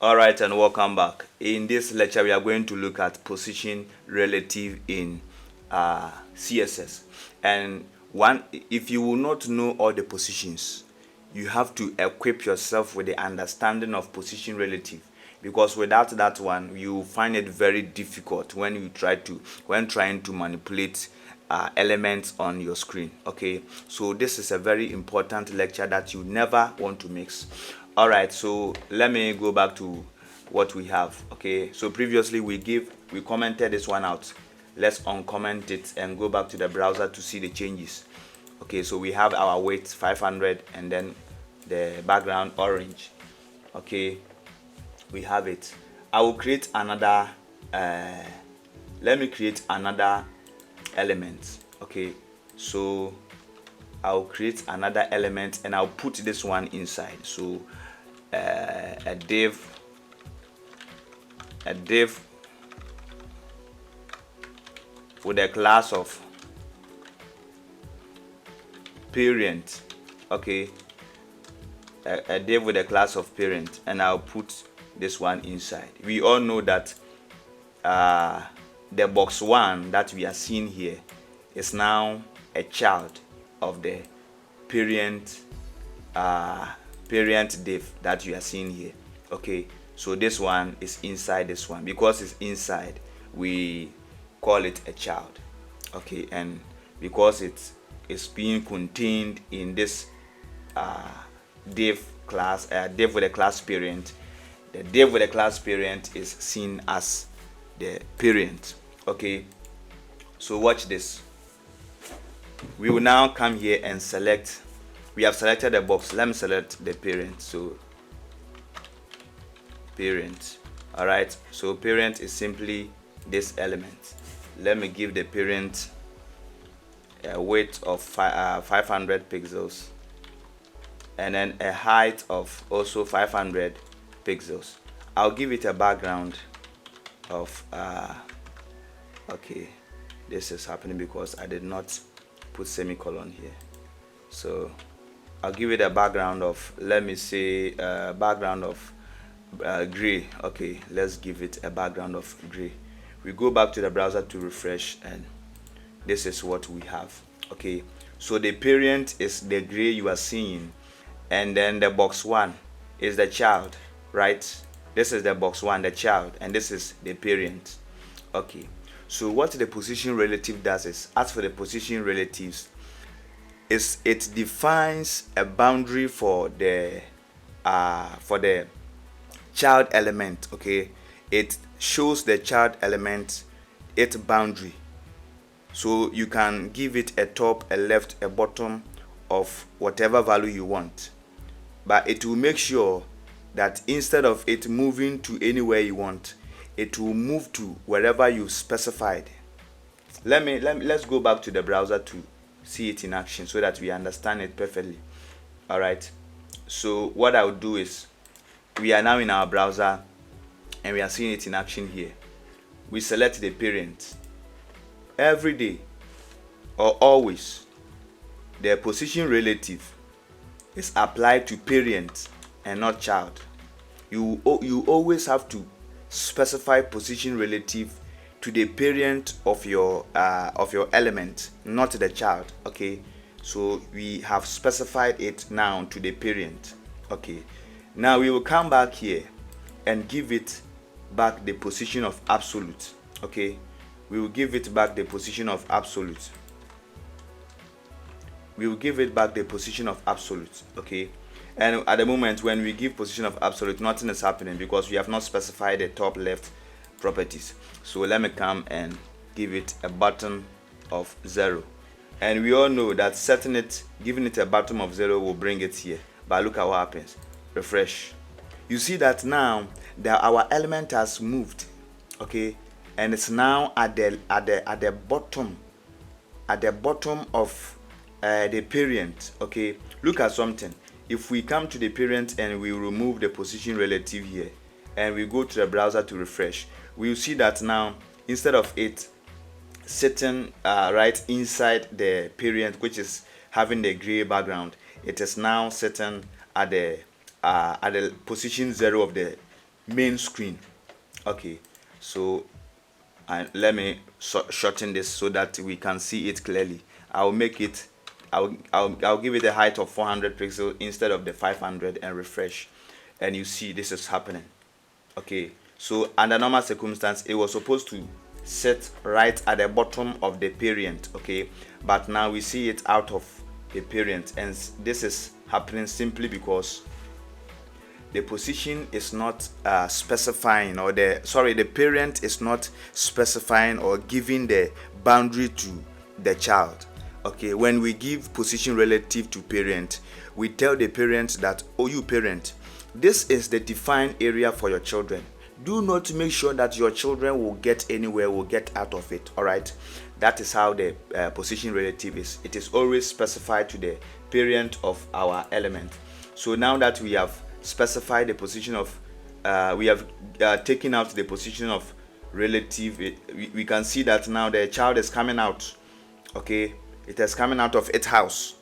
Alright, and welcome back. In this lecture we are going to look at position relative in CSS. And if you will not know all the positions, you have to equip yourself with the understanding of position relative, because without that one you find it very difficult when trying to manipulate elements on your screen. Okay, so this is a very important lecture that you never want to mix. All right, so let me go back to what we have. Okay, so previously we commented this one out. Let's uncomment it and go back to the browser to see the changes. Okay, so we have our weight 500 and then the background orange. Okay, we have it. I will create another let me create another element. Okay, so I'll create another element and I'll put this one inside. So a div with a class of parent. Okay, a div with a class of parent, and I'll put this one inside. We all know that the box 1 that we are seeing here is now a child of the parent div that you are seeing here. Okay, so this one is inside this one. Because it's inside, we call it a child. Okay, and because it is being contained in this div class, div with a class parent, the div with a class parent is seen as the parent. Okay, so watch this. We will now come here and select. We have selected the box. Let me select the parent. So parent. All right, so parent is simply this element. Let me give the parent a width of 500 pixels and then a height of also 500 pixels. I'll give it a background of okay, this is happening because I did not put semicolon here. So I'll give it a background of, let me say, background of gray. Okay, let's give it a background of gray. We go back to the browser to refresh, and this is what we have. Okay, so the parent is the gray you are seeing, and then the box 1 is the child, right? This is the box 1, the child, and this is the parent. Okay, so what the position relative does is, as for the position relatives, is it defines a boundary for the child element. Okay, it shows the child element its boundary, so you can give it a top, a left, a bottom of whatever value you want, but it will make sure that instead of it moving to anywhere you want, it will move to wherever you specified. Let's go back to the browser to see it in action so that we understand it perfectly. All right, so what I would do is, we are now in our browser and we are seeing it in action here. We select the parent. Every day or always, the position relative is applied to parent and not child. You always have to specify position relative to the parent of your element, not the child. Okay, so we have specified it now to the parent. Okay, now we will come back here and give it back the position of absolute. Okay, we will give it back the position of absolute. We will give it back the position of absolute. Okay, and at the moment when we give position of absolute, nothing is happening because we have not specified the top left properties. So let me come and give it a bottom of 0, and we all know that giving it a bottom of 0 will bring it here. But look at what happens. Refresh. You see that now our element has moved. Okay, and it's now at the bottom of the parent. Okay, look at something. If we come to the parent and we remove the position relative here and we go to the browser to refresh, we'll see that now, instead of it sitting right inside the parent, which is having the gray background, it is now sitting at the position 0 of the main screen. Okay, so let me shorten this so that we can see it clearly. I'll make it, I'll give it a height of 400 pixels instead of the 500 and refresh, and you see this is happening. Okay, so under normal circumstance it was supposed to sit right at the bottom of the parent, okay, but now we see it out of the parent, and this is happening simply because the position is not specifying, or the parent is not specifying or giving the boundary to the child. Okay, when we give position relative to parent, we tell the parent that, oh, you parent, this is the defined area for your children. Do not make sure that your children will get anywhere, will get out of it. All right, that is how the position relative is. It is always specified to the parent of our element. So now that we have specified the position of we have taken out the position of relative, we can see that now the child is coming out. Okay, it is coming out of its house,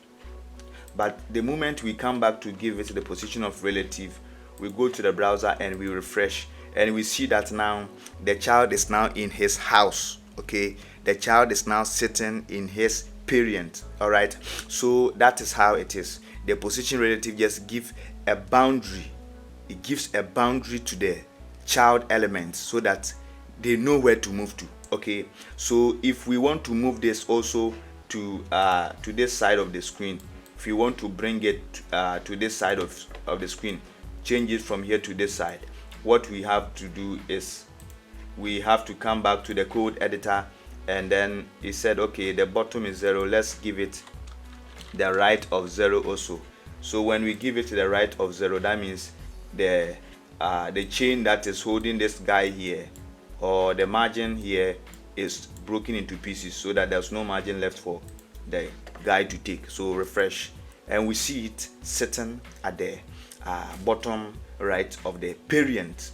but the moment we come back to give it the position of relative, we go to the browser and we refresh, and we see that now the child is now in his house. Okay, the child is now sitting in his parent. All right, so that is how it is. The position relative just gives a boundary. It gives a boundary to the child elements so that they know where to move to. Okay, so if we want to move this also to this side of the screen, if you want to bring it to this side of the screen, change it from here to this side, what we have to do is we have to come back to the code editor, and then it said, okay, the bottom is 0, let's give it the right of 0 also. So when we give it the right of 0, that means the chain that is holding this guy here, or the margin here, is broken into pieces so that there's no margin left for the guy to take. So refresh, and we see it sitting at the bottom right of the parent.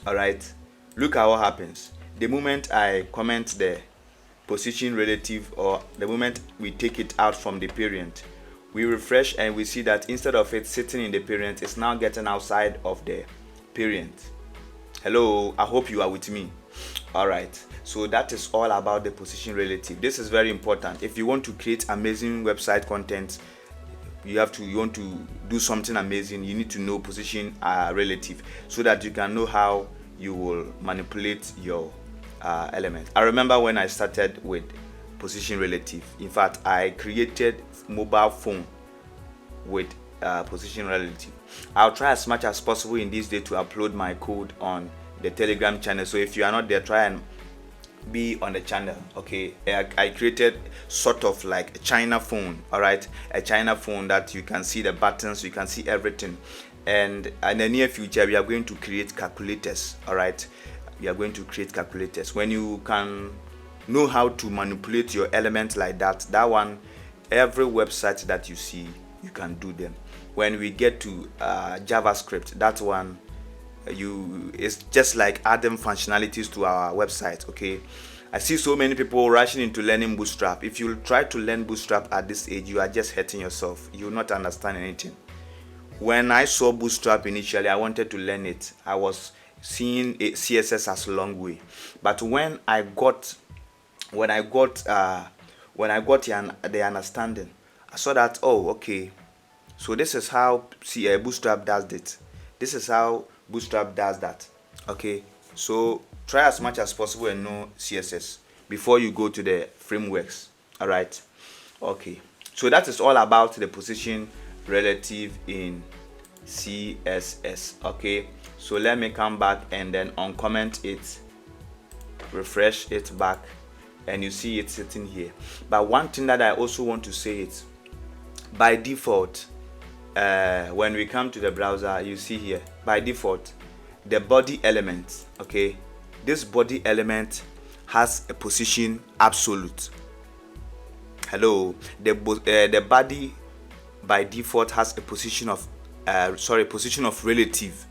All right, look at what happens the moment I comment the position relative, or the moment we take it out from the parent. We refresh and we see that instead of it sitting in the parent, it's now getting outside of the parent. Hello, I hope you are with me. All right, so that is all about the position relative. This is very important. If you want to create amazing website content, you want to do something amazing, you need to know position relative, so that you can know how you will manipulate your element. I remember when I started with position relative, in fact I created mobile phone with position relative. I'll try as much as possible in this day to upload my code on the Telegram channel, so if you are not there, try and be on the channel. Okay, I created sort of like a China phone. All right, a China phone that you can see the buttons, you can see everything, and in the near future we are going to create calculators. All right, we are going to create calculators. When you can know how to manipulate your element like that, every website that you see, you can do them. When we get to JavaScript, that one, it's just like adding functionalities to our website. Okay, I see so many people rushing into learning Bootstrap. If you try to learn Bootstrap at this age, you are just hurting yourself. You will not understand anything. When I saw Bootstrap initially, I wanted to learn it. I was seeing CSS as a long way, but when I got the understanding, I saw that, oh, okay, so this is how Bootstrap does it. This is how Bootstrap does that. Okay, so try as much as possible and know CSS before you go to the frameworks. All right, okay, so that is all about the position relative in CSS. Okay, so let me come back and then uncomment it, refresh it back, and you see it sitting here. But one thing that I also want to say is, by default, when we come to the browser, you see here, by default, the body element, okay, this body element has a position absolute. Hello, the body by default has a position of position of relative.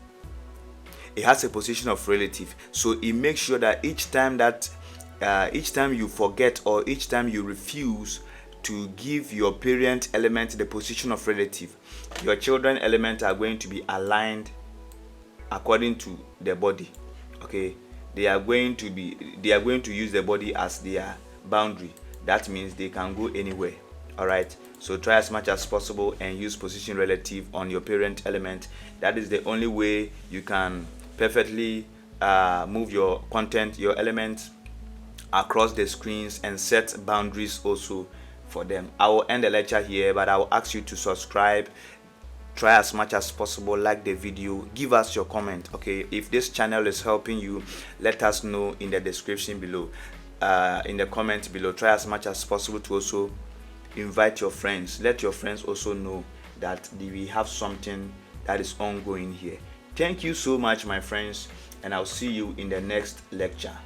It has a position of relative, so it makes sure that each time you forget, or each time you refuse to give your parent element the position of relative, your children element are going to be aligned according to the body. Okay, they are going to use the body as their boundary. That means they can go anywhere. All right, so try as much as possible and use position relative on your parent element. That is the only way you can perfectly move your content, your elements across the screens, and set boundaries also for them. I will end the lecture here, but I will ask you to subscribe, try as much as possible, like the video, give us your comment. Okay, if this channel is helping you, let us know in the description below, in the comment below. Try as much as possible to also invite your friends. Let your friends also know that we have something that is ongoing here. Thank you so much, my friends, and I'll see you in the next lecture.